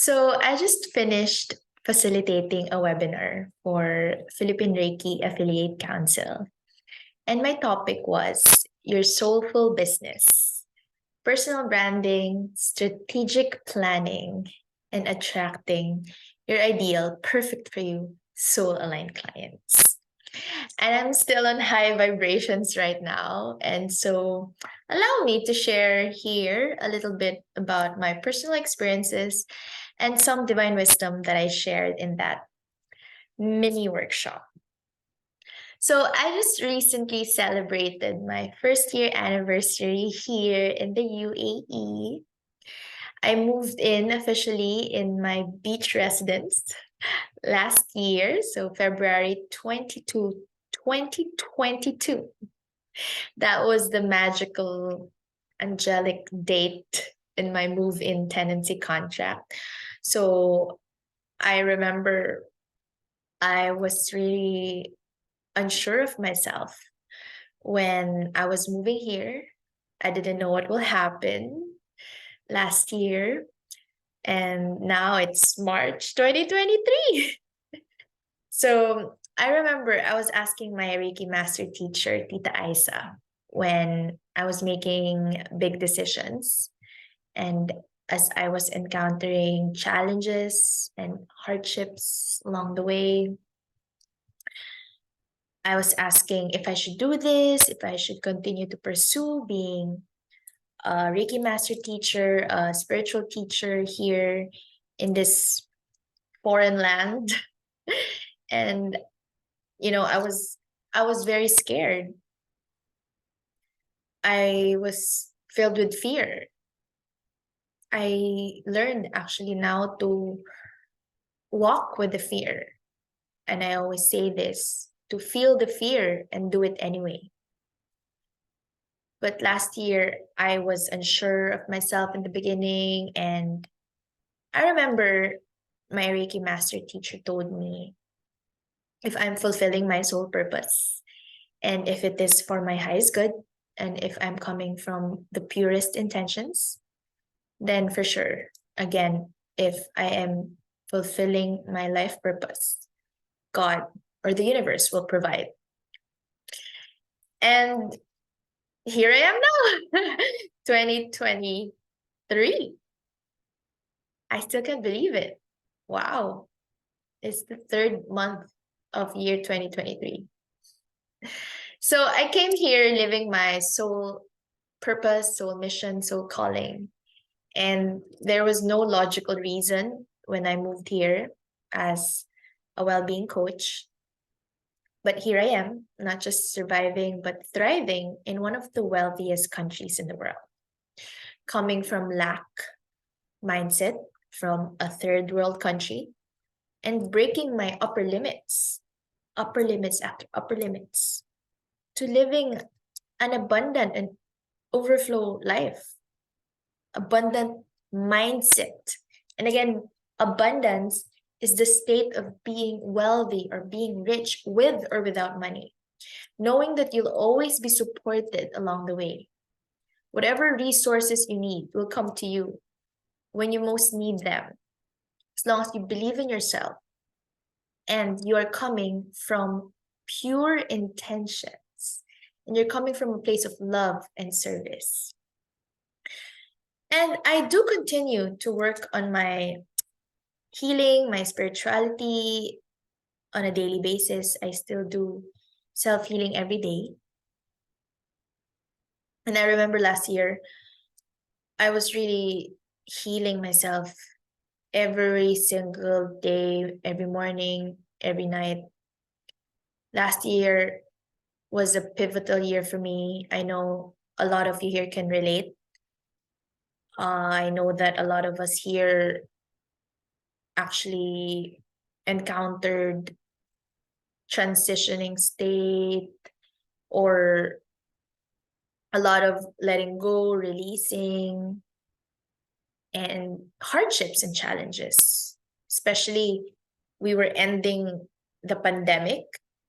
So I just finished facilitating a webinar for Philippine Reiki Affiliate Council. And my topic was your soulful business, personal branding, strategic planning, and attracting your ideal, perfect for you, soul aligned clients. And I'm still on high vibrations right now. And so allow me to share here a little bit about my personal experiences and some divine wisdom that I shared in that mini workshop. So I just recently celebrated my first year anniversary here in the UAE. I moved in officially in my beach residence last year, so February 2022. That was the magical angelic date in my move-in tenancy contract. So I remember I was really unsure of myself when I was moving here. I didn't know what will happen last year. And now it's March 2023. So I remember I was asking my Reiki master teacher, Tita Isa, when I was making big decisions. And as I was encountering challenges and hardships along the way, I was asking if I should do this, if I should continue to pursue being a Reiki master teacher, a spiritual teacher here in this foreign land. And I was very scared. I was filled with fear. I learned actually now to walk with the fear. And I always say this, to feel the fear and do it anyway. But last year, I was unsure of myself in the beginning. And I remember my Reiki master teacher told me if I'm fulfilling my soul purpose and if it is for my highest good and if I'm coming from the purest intentions, then for sure, again, if I am fulfilling my life purpose, God or the universe will provide. And here I am now, 2023. I still can't believe it. Wow. It's the third month of year 2023. So I came here living my soul purpose, soul mission, soul calling. And there was no logical reason when I moved here as a well-being coach. But here I am, not just surviving, but thriving in one of the wealthiest countries in the world. Coming from lack mindset from a third world country and breaking my upper limits after upper limits, to living an abundant and overflow life, abundant mindset. And again, abundance is the state of being wealthy or being rich with or without money, knowing that you'll always be supported along the way. Whatever resources you need will come to you when you most need them, as long as you believe in yourself and you are coming from pure intentions and you're coming from a place of love and service. And I do continue to work on my healing, my spirituality on a daily basis. I still do self-healing every day. And I remember last year, I was really healing myself every single day, every morning, every night. Last year was a pivotal year for me. I know a lot of you here can relate. I know that a lot of us here actually encountered transitioning state or a lot of letting go, releasing, and hardships and challenges. Especially, we were ending the pandemic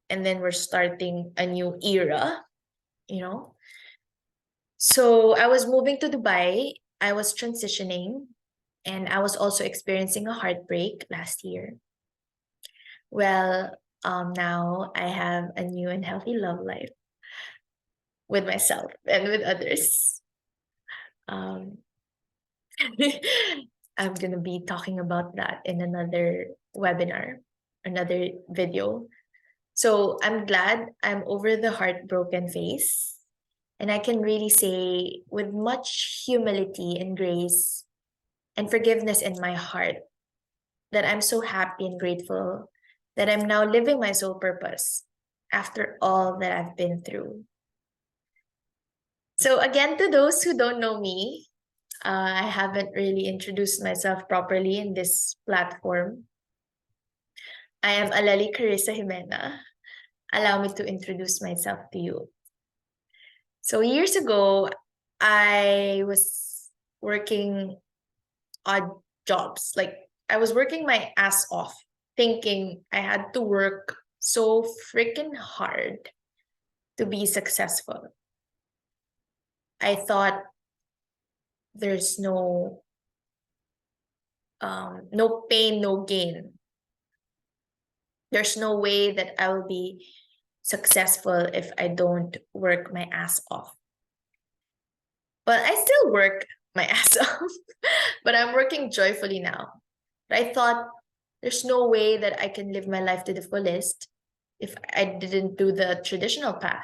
and then we're starting a new era, you know. So I was moving to Dubai. I was transitioning And I was also experiencing a heartbreak last year. Well, now I have a new and healthy love life with myself and with others. Um, I'm going to be talking about that in another webinar, another video. So I'm glad I'm over the heartbroken phase. And I can really say, with much humility and grace and forgiveness in my heart, that I'm so happy and grateful that I'm now living my soul purpose after all that I've been through. So, again, to those who don't know me, I haven't really introduced myself properly in this platform. I am Aleli Carissa Jimena. Allow me to introduce myself to you. So years ago, I was working odd jobs. Like I was working my ass off, thinking I had to work so freaking hard to be successful. I thought there's no pain, no gain. There's no way that I will be successful if I don't work my ass off. But I still work my ass off, but I'm working joyfully now. But I thought there's no way that I can live my life to the fullest if I didn't do the traditional path.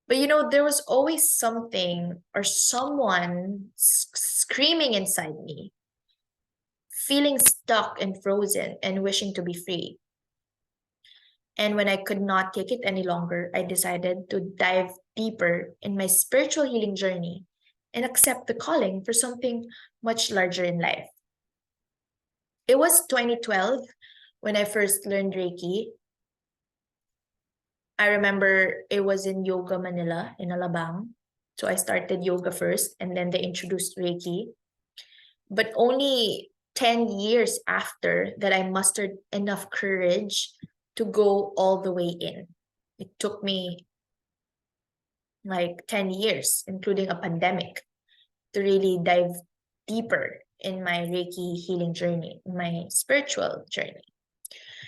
But there was always something or someone screaming inside me, feeling stuck and frozen and wishing to be free. And when I could not take it any longer, I decided to dive deeper in my spiritual healing journey and accept the calling for something much larger in life. It was 2012 when I first learned Reiki. I remember it was in Yoga Manila in Alabang. So I started yoga first and then they introduced Reiki. But only 10 years after that, I mustered enough courage to go all the way in. It took me like 10 years, including a pandemic, to really dive deeper in my Reiki healing journey, my spiritual journey.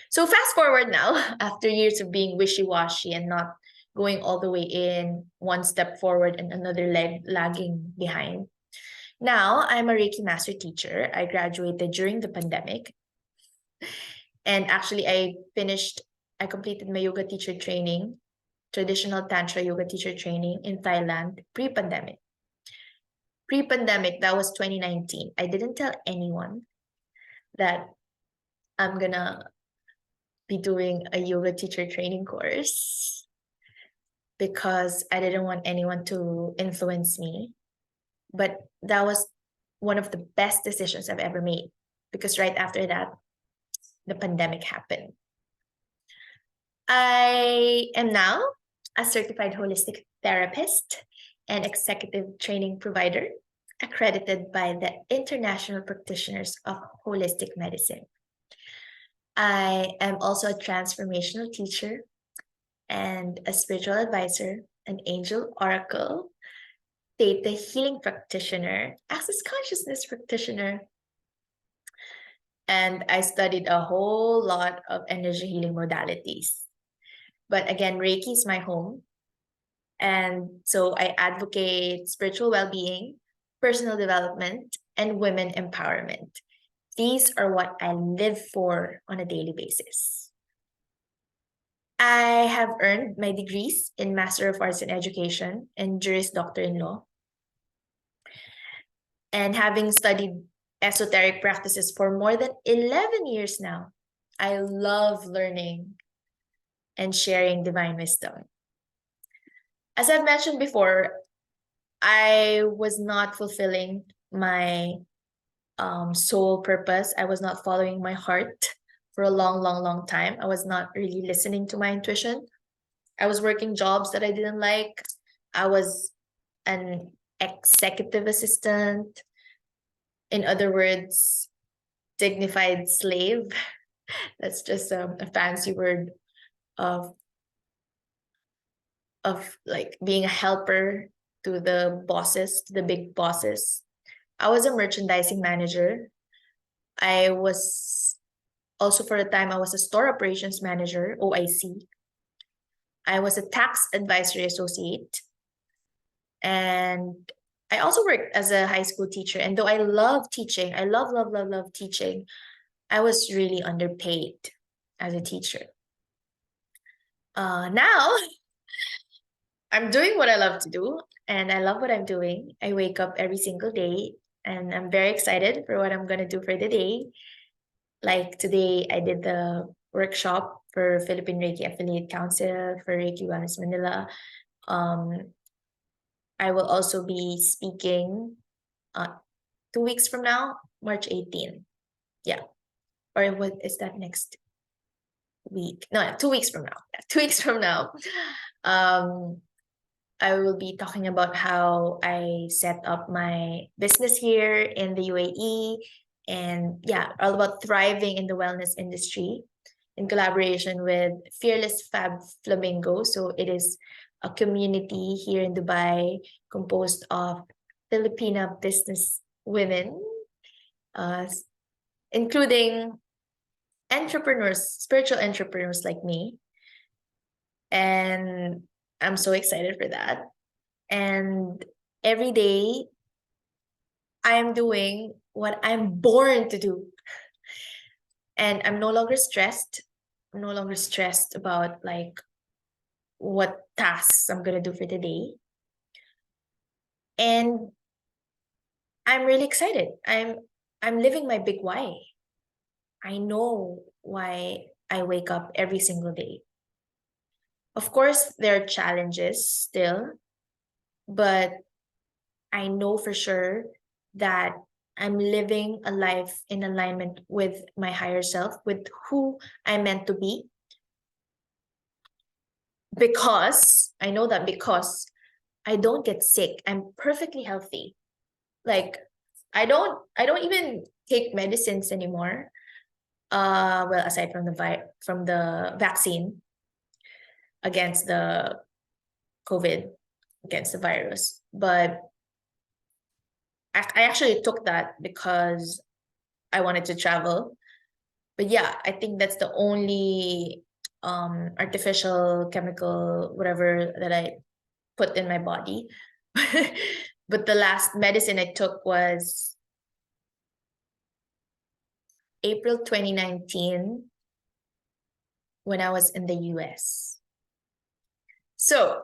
So fast forward now, after years of being wishy-washy and not going all the way in, one step forward and another leg lagging behind. Now I'm a Reiki master teacher. I graduated during the pandemic. And actually I completed my yoga teacher training, traditional Tantra yoga teacher training in Thailand pre-pandemic. Pre-pandemic, that was 2019. I didn't tell anyone that I'm gonna be doing a yoga teacher training course because I didn't want anyone to influence me. But that was one of the best decisions I've ever made because right after that, the pandemic happened. I am now a certified holistic therapist and executive training provider accredited by the International Practitioners of Holistic Medicine. I am also a transformational teacher and a spiritual advisor, an angel oracle, theta healing practitioner, access consciousness practitioner, and I studied a whole lot of energy healing modalities. But again, Reiki is my home. And so I advocate spiritual well-being, personal development, and women empowerment. These are what I live for on a daily basis. I have earned my degrees in Master of Arts in Education and Juris Doctor in Law. And having studied esoteric practices for more than 11 years now, I love learning and sharing divine wisdom. As I've mentioned before, I was not fulfilling my soul purpose. I was not following my heart for a long time. I was not really listening to my intuition. I was working jobs that I didn't like. I was an executive assistant. In other words, dignified slave. That's just a fancy word of like being a helper to the bosses, to the big bosses. I was a merchandising manager. I was also, for a time, I was a store operations manager, OIC. I was a tax advisory associate. And I also worked as a high school teacher. And though I love teaching, I love teaching, I was really underpaid as a teacher. Now I'm doing what I love to do, and I love what I'm doing. I wake up every single day, and I'm very excited for what I'm going to do for the day. Like today, I did the workshop for Philippine Reiki Affiliate Council for Reiki Wellness Manila. I will also be speaking 2 weeks from now, March 18th. Yeah. Or what is that next week? No, 2 weeks from now. Yeah, 2 weeks from now. I will be talking about how I set up my business here in the UAE, and yeah, all about thriving in the wellness industry in collaboration with Fearless Fab Flamingo. So it is a community here in Dubai composed of Filipina business women, uh, including entrepreneurs, spiritual entrepreneurs like me. And I'm so excited for that. And every day I'm doing what I'm born to do. And I'm no longer stressed. I'm no longer stressed about like what tasks I'm gonna do for the day. And I'm really excited. I'm living my big why. I know why I wake up every single day. Of course, there are challenges still, but I know for sure that I'm living a life in alignment with my higher self, with who I'm meant to be. Because I know that because I don't get sick, I'm perfectly healthy. Like I don't even take medicines anymore. Well, aside from the vaccine against the COVID, against the virus, but I actually took that because I wanted to travel. But yeah, I think that's the only artificial chemical whatever that I put in my body. But the last medicine I took was April 2019 when I was in the US. So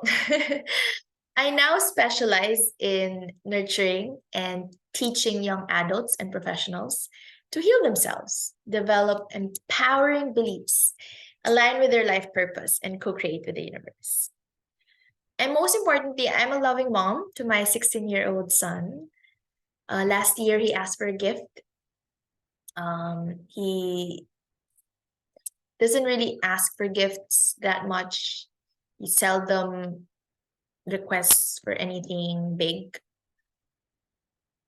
I now specialize in nurturing and teaching young adults and professionals to heal themselves, develop empowering beliefs, align with their life purpose, and co create with the universe. And most importantly, I'm a loving mom to my 16-year-old son. Last year, he asked for a gift. He doesn't really ask for gifts that much. He seldom requests for anything big.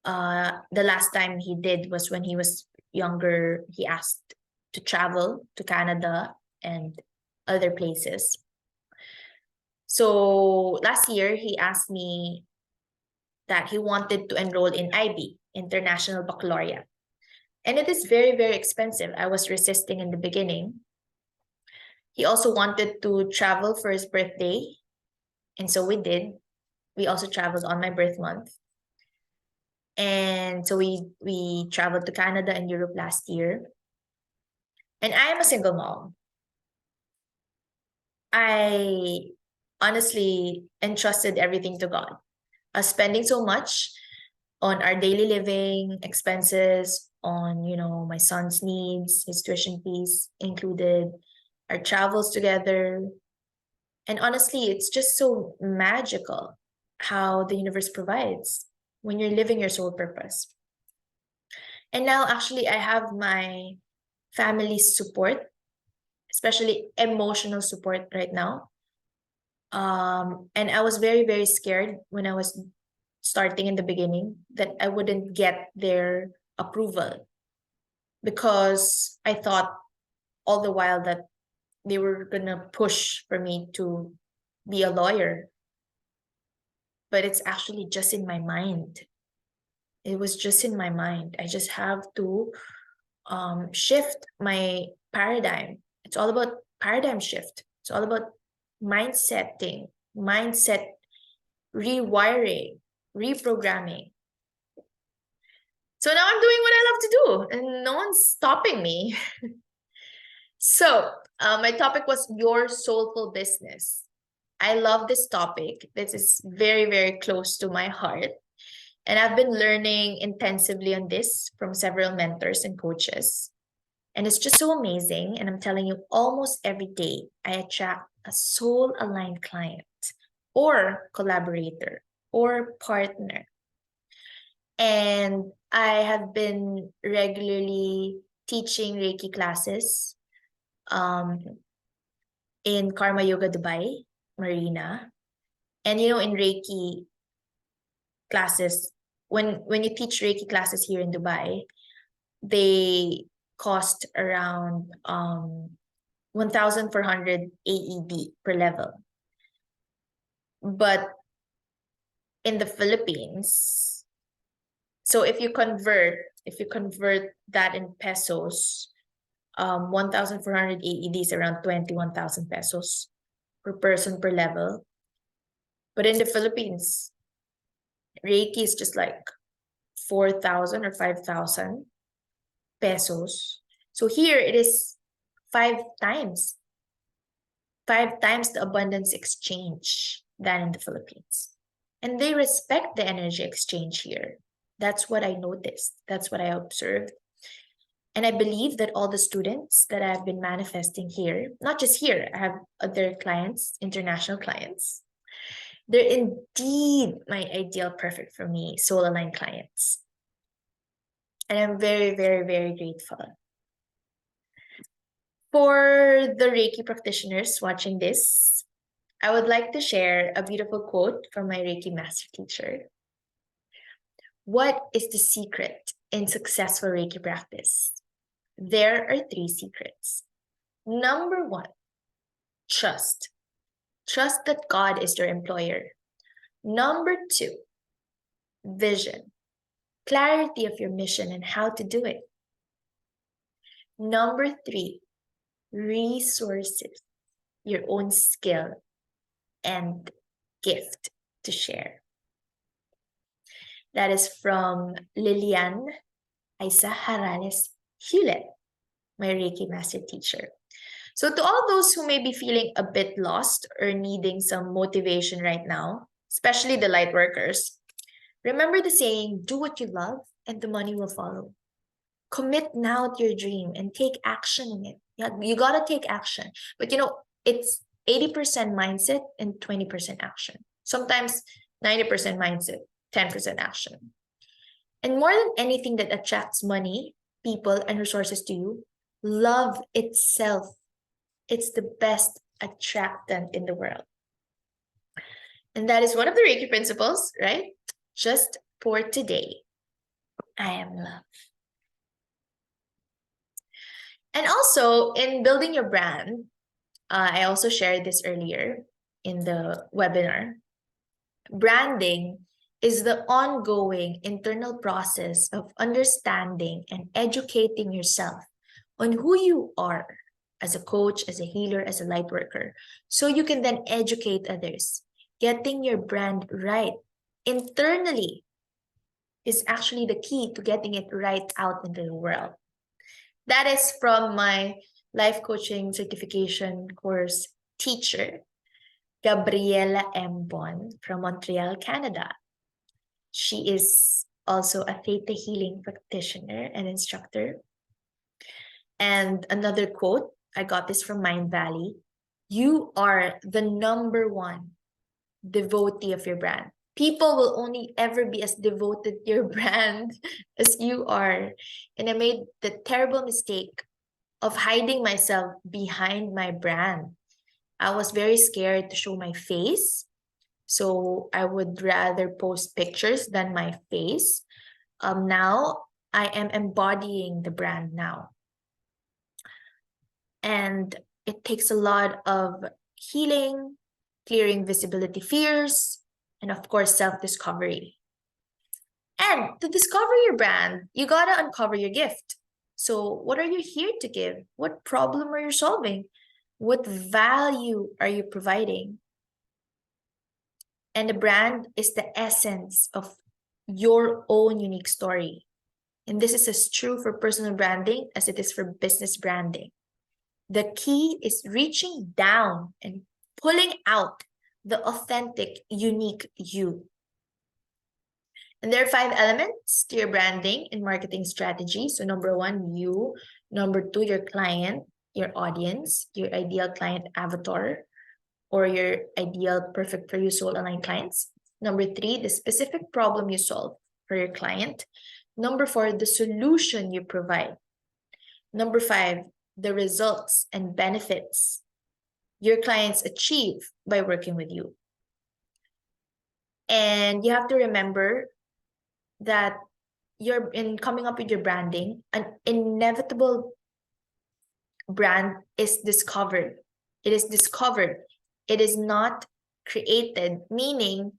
The last time he did was when he was younger. He asked to travel to Canada and other places. So last year, he asked me that he wanted to enroll in IB, International Baccalaureate. And it is very, very expensive. I was resisting in the beginning. He also wanted to travel for his birthday. And so we did. We also traveled on my birth month. And so we traveled to Canada and Europe last year. And I am a single mom. I honestly entrusted everything to God. Spending so much on our daily living expenses, on my son's needs, his tuition fees included, our travels together. And honestly, it's just so magical how the universe provides when you're living your soul purpose. And now actually I have my family's support, especially emotional support right now. And I was very, very scared when I was starting in the beginning that I wouldn't get their approval, because I thought all the while that they were gonna push for me to be a lawyer. But it's actually just in my mind. It was just in my mind. I just have to shift my paradigm. It's all about paradigm shift. It's all about mindset rewiring, reprogramming. So now I'm doing what I love to do, and no one's stopping me. So my topic was your soulful business. I love this topic. This is very, very close to my heart. And I've been learning intensively on this from several mentors and coaches. And it's just so amazing. And I'm telling you, almost every day, I attract a soul aligned client or collaborator or partner. And I have been regularly teaching Reiki classes um, in Karma Yoga Dubai Marina. And you know, in Reiki classes, when you teach Reiki classes here in Dubai, they cost around 1,400 AED per level. But in the Philippines, so if you convert that in pesos, 1,400 AED is around 21,000 pesos per person per level. But in the Philippines, Reiki is just like 4,000 or 5,000 pesos. So here it is five times the abundance exchange than in the Philippines. And they respect the energy exchange here. That's what I noticed. That's what I observed. And I believe that all the students that I've been manifesting here, not just here, I have other clients, international clients. They're indeed my ideal, perfect for me, soul aligned clients. And I'm very, very, very grateful. For the Reiki practitioners watching this, I would like to share a beautiful quote from my Reiki master teacher. What is the secret in successful Reiki practice? There are 3 secrets. Number 1, trust. Trust that God is your employer. Number 2, vision. Clarity of your mission and how to do it. Number 3, resources. Your own skill and gift to share. That is from Lilian Isa Harales Hewlett, my Reiki master teacher. So to all those who may be feeling a bit lost or needing some motivation right now, especially the light workers, remember the saying, do what you love and the money will follow. Commit now to your dream and take action in it. Yeah, you got to take action. But you know, it's 80% mindset and 20% action. Sometimes 90% mindset, 10% action. And more than anything that attracts money, people, and resources to you, love itself. It's the best attractant in the world. And that is one of the Reiki principles, right? Just for today, I am love. And also, in building your brand, I also shared this earlier in the webinar. Branding is the ongoing internal process of understanding and educating yourself on who you are as a coach, as a healer, as a light worker, so you can then educate others. Getting your brand right internally is actually the key to getting it right out into the world. That is from my life coaching certification course teacher, Gabriela M. Bon from Montreal, Canada. She is also a theta healing practitioner and instructor. And another quote, I got this from Mind Valley. You are the number 1 devotee of your brand. People will only ever be as devoted to your brand as you are. And I made the terrible mistake of hiding myself behind my brand. I was very scared to show my face. So I would rather post pictures than my face. Now I am embodying the brand now. And it takes a lot of healing, clearing visibility fears, and of course, self-discovery. And to discover your brand, you gotta uncover your gift. So, what are you here to give? What problem are you solving? What value are you providing? And the brand is the essence of your own unique story. And this is as true for personal branding as it is for business branding. The key is reaching down and pulling out the authentic, unique you. And there are 5 elements to your branding and marketing strategy. So, number 1, you. Number 2, your client, your audience, your ideal client avatar, or your ideal perfect for you soul aligned clients. Number 3, the specific problem you solve for your client. Number 4, the solution you provide. Number 5, the results and benefits your clients achieve by working with you. And you have to remember that you're in coming up with your branding, an inevitable brand is discovered. It is discovered. It is not created, meaning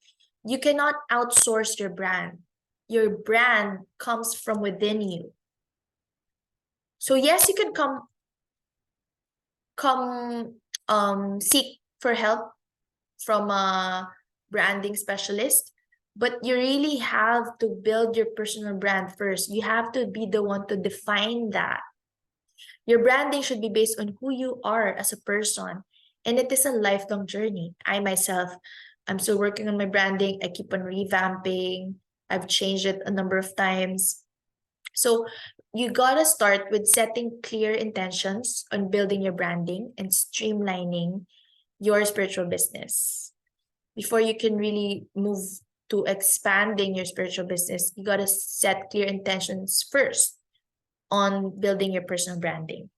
you cannot outsource your brand. Your brand comes from within you. So yes, you can seek for help from a branding specialist, but you really have to build your personal brand first. You have to be the one to define that. Your branding should be based on who you are as a person, and it is a lifelong journey. I myself, I'm still working on my branding. I keep on revamping. I've changed it a number of times. So you gotta start with setting clear intentions on building your branding and streamlining your spiritual business. Before you can really move to expanding your spiritual business, you gotta set clear intentions first on building your personal branding.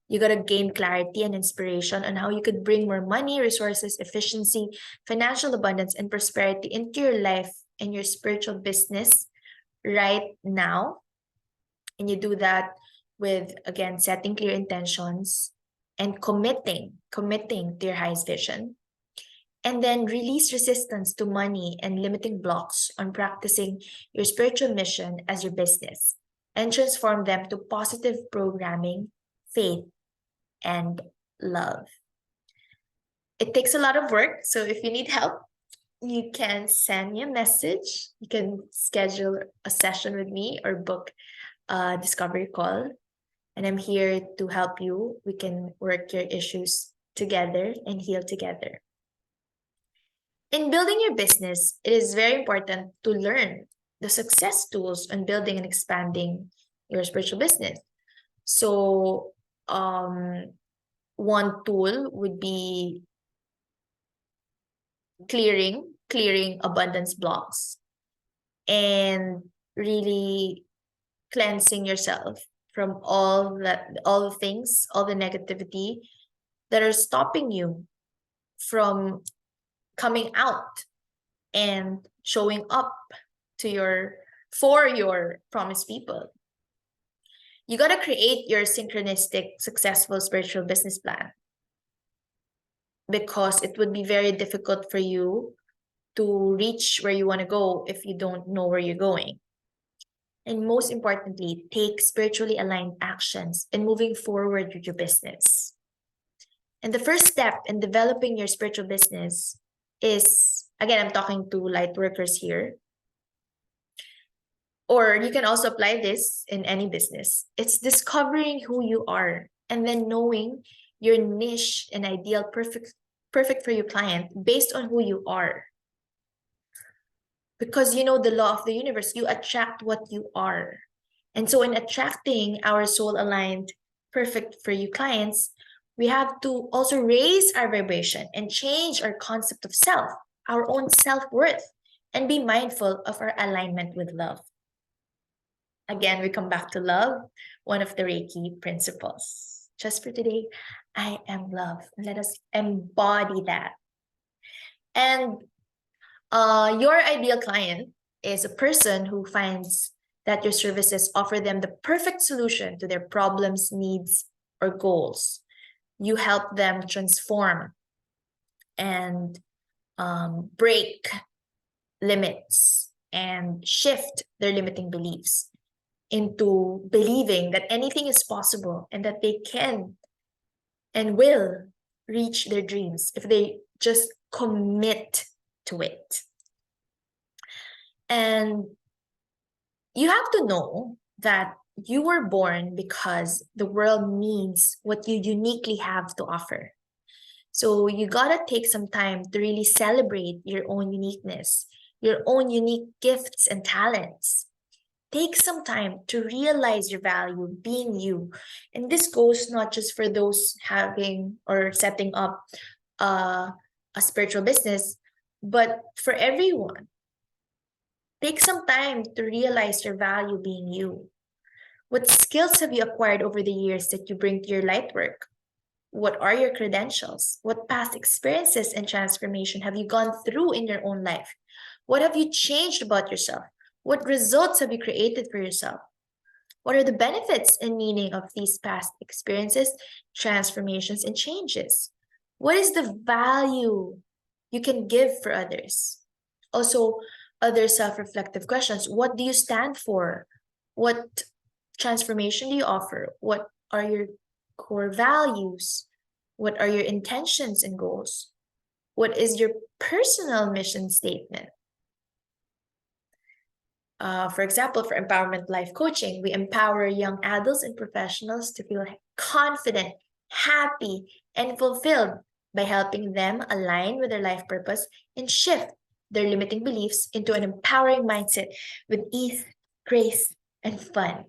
You got to gain clarity and inspiration on how you could bring more money, resources, efficiency, financial abundance, and prosperity into your life and your spiritual business right now. And you do that with, again, setting clear intentions and committing to your highest vision. And then release resistance to money and limiting blocks on practicing your spiritual mission as your business and transform them to positive programming, faith, and love. It takes a lot of work. So if you need help, you can send me a message. You can schedule a session with me or book a discovery call. And I'm here to help you. We can work your issues together and heal together. In building your business, it is very important to learn the success tools on building and expanding your spiritual business. So, one tool would be clearing abundance blocks and really cleansing yourself from all the things, all the negativity that are stopping you from coming out and showing up for your promised people. You got to create your synchronistic, successful spiritual business plan, because it would be very difficult for you to reach where you want to go if you don't know where you're going. And most importantly, take spiritually aligned actions in moving forward with your business. And the first step in developing your spiritual business is, again, I'm talking to light workers here, or you can also apply this in any business. It's discovering who you are and then knowing your niche and ideal perfect for your client based on who you are. Because you know the law of the universe, you attract what you are. And so in attracting our soul aligned, perfect for you clients, we have to also raise our vibration and change our concept of self, our own self-worth, and be mindful of our alignment with love. Again, we come back to love, one of the Reiki principles. Just for today, I am love. Let us embody that. And your ideal client is a person who finds that your services offer them the perfect solution to their problems, needs, or goals. You help them transform and break limits and shift their limiting beliefs into believing that anything is possible and that they can and will reach their dreams if they just commit to it. And you have to know that you were born because the world needs what you uniquely have to offer. So you gotta take some time to really celebrate your own uniqueness, your own unique gifts and talents. Take some time to realize your value being you. And this goes not just for those having or setting up a spiritual business, but for everyone. Take some time to realize your value being you. What skills have you acquired over the years that you bring to your light work? What are your credentials? What past experiences and transformation have you gone through in your own life? What have you changed about yourself? What results have you created for yourself? What are the benefits and meaning of these past experiences, transformations, and changes? What is the value you can give for others? Also, other self reflective questions. What do you stand for? What transformation do you offer? What are your core values? What are your intentions and goals? What is your personal mission statement? For example, for empowerment life coaching, we empower young adults and professionals to feel confident, happy, and fulfilled by helping them align with their life purpose and shift their limiting beliefs into an empowering mindset with ease, grace, and fun.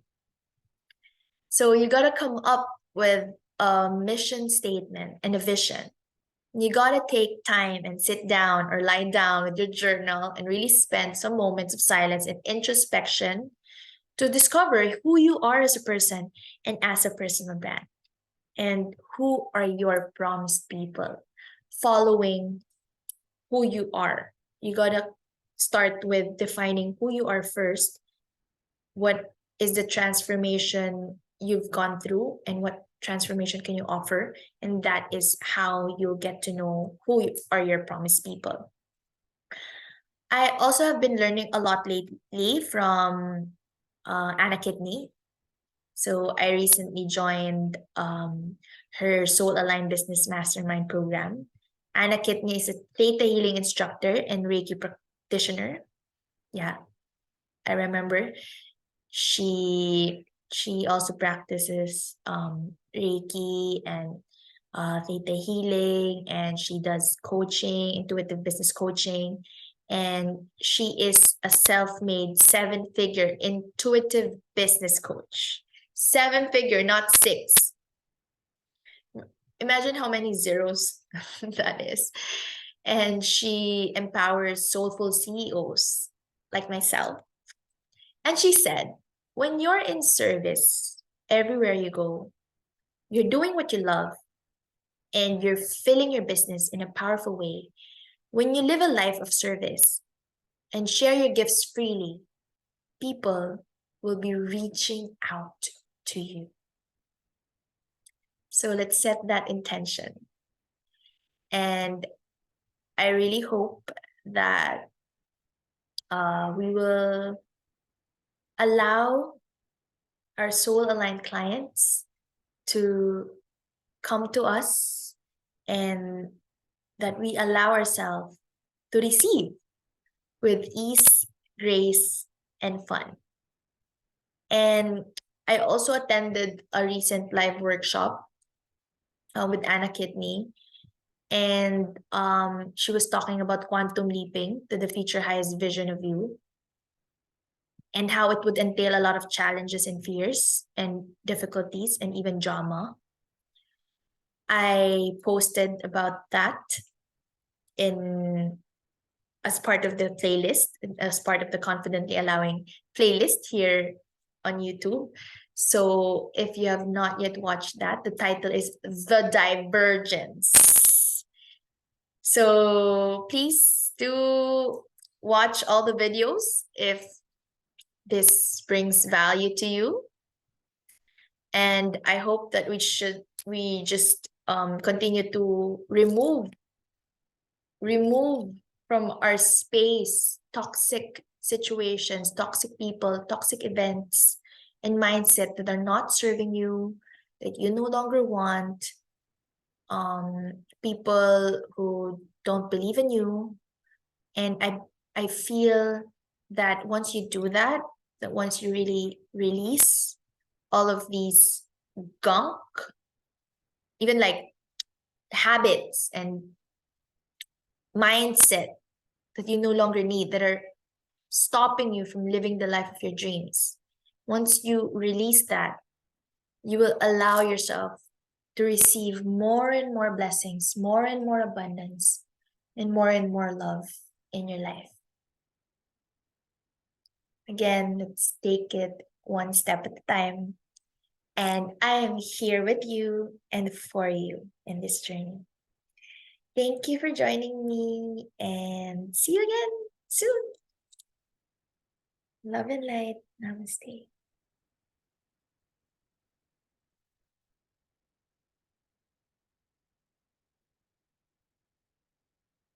So you got to come up with a mission statement and a vision. You got to take time and sit down or lie down with your journal and really spend some moments of silence and introspection to discover who you are as a person and as a personal brand. And who are your promised people following who you are. You got to start with defining who you are first. What is the transformation you've gone through and what transformation can you offer? And that is how you'll get to know who are your promised people. I also have been learning a lot lately from Anna Kidney. So I recently joined her Soul Aligned Business Mastermind program. Anna Kidney is a Theta Healing instructor and Reiki practitioner. Yeah, I remember. She also practices Reiki and Theta Healing, and she does coaching, intuitive business coaching, and she is a self-made seven-figure intuitive business coach. Seven-figure, not six. Imagine how many zeros that is. And she empowers soulful CEOs like myself. And she said, when you're in service, everywhere you go, you're doing what you love, and you're filling your business in a powerful way. When you live a life of service and share your gifts freely, people will be reaching out to you. So let's set that intention. And I really hope that we will allow our soul aligned clients to come to us and that we allow ourselves to receive with ease, grace, and fun. And I also attended a recent live workshop with Anna Kidney, and she was talking about quantum leaping to the future highest vision of you and how it would entail a lot of challenges and fears and difficulties and even drama. I posted about that in as part of the playlist, as part of the Confidently Allowing playlist here on YouTube. So if you have not yet watched that, the title is The Divergence. So please do watch all the videos if this brings value to you. And I hope that we just continue to remove from our space toxic situations, toxic people, toxic events, and mindset that are not serving you, that you no longer want, people who don't believe in you. And I feel that once you do that, that once you really release all of these gunk, even like habits and mindset that you no longer need, that are stopping you from living the life of your dreams. Once you release that, you will allow yourself to receive more and more blessings, more and more abundance, and more love in your life. Again, let's take it one step at a time. And I am here with you and for you in this journey. Thank you for joining me and see you again soon. Love and light. Namaste.